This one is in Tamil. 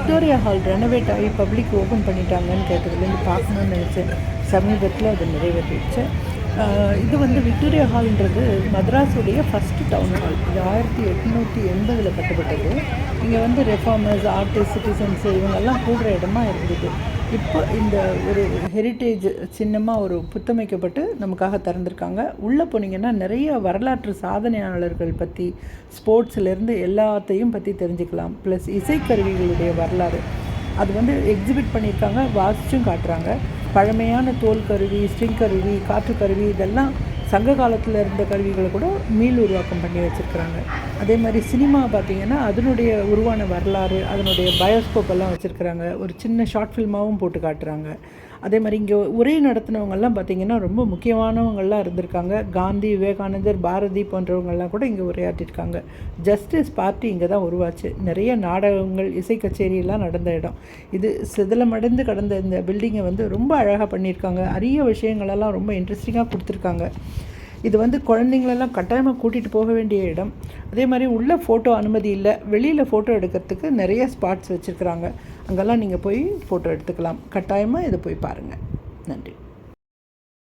விக்டோரியா ஹால் ரெனோவேட் ஆகி பப்ளிக் ஓப்பன் பண்ணிட்டாங்கன்னு கேட்டதுலேருந்து பார்க்கணுன்னு நினச்சேன். சமீபத்தில் அது நிறைவேறிடுச்சு. இது வந்து விக்டோரியா ஹால்ன்றது மദ്രാஸுடைய ஃபஸ்ட்டு டவுன் ஹால். இது 1880 கட்டப்பட்டது. இங்கே வந்து ரெஃபார்மர்ஸ், ஆர்டிஸ்ட், சிட்டிசன்ஸ் இவங்கெல்லாம் கூடுற இடமா இருந்தது. இப்போ இந்த ஒரு ஹெரிட்டேஜ் சின்னமாக ஒரு புத்தமைக்கப்பட்டு நமக்காக திறந்துருக்காங்க. உள்ளே போனீங்கன்னா நிறைய வரலாற்று சாதனையாளர்கள் பற்றி, ஸ்போர்ட்ஸ்லேருந்து எல்லாத்தையும் பற்றி தெரிஞ்சுக்கலாம். ப்ளஸ் இசைக்கருவிகளுடைய வரலாறு அது வந்து எக்ஸிபிட் பண்ணியிருக்காங்க, வாசிச்சும் காட்டுறாங்க. பழமையான தோல் கருவி, ஸ்ட்ரிங் கருவி, காற்று கருவி இதெல்லாம் சங்க காலத்தில் இருந்த கருவிகளை கூட மீள் உருவாக்கம் பண்ணி வச்சுருக்குறாங்க. அதே மாதிரி சினிமா பார்த்திங்கன்னா அதனுடைய உருவான வரலாறு, அதனுடைய பயோஸ்கோப் எல்லாம் வச்சுருக்குறாங்க. ஒரு சின்ன ஷார்ட் ஃபில்மாகவும் போட்டு காட்டுறாங்க. அதே மாதிரி இங்கே உரை நடத்தினவங்கெல்லாம் பார்த்திங்கன்னா ரொம்ப முக்கியமானவங்கள்லாம் இருந்திருக்காங்க. காந்தி, விவேகானந்தர், பாரதி போன்றவங்கள்லாம் கூட இங்கே உரையாற்றிருக்காங்க. ஜஸ்டிஸ் பார்ட்டி இங்கே தான் உருவாச்சு. நிறைய நாடகங்கள், இசை கச்சேரியெல்லாம் நடந்த இடம் இது. சிதிலமடைந்து கடந்த இந்த பில்டிங்கை வந்து ரொம்ப அழகாக பண்ணியிருக்காங்க. அரிய விஷயங்களெல்லாம் ரொம்ப இன்ட்ரெஸ்டிங்காக கொடுத்துருக்காங்க. இது வந்து குழந்தைங்களெல்லாம் கட்டாயமாக கூட்டிகிட்டு போக வேண்டிய இடம். அதே மாதிரி உள்ளே ஃபோட்டோ அனுமதி இல்லை. வெளியில் ஃபோட்டோ எடுக்கிறதுக்கு நிறைய ஸ்பாட்ஸ் வச்சுருக்குறாங்க. அங்கெல்லாம் நீங்கள் போய் ஃபோட்டோ எடுத்துக்கலாம். கட்டாயமாக இதை போய் பாருங்கள். நன்றி.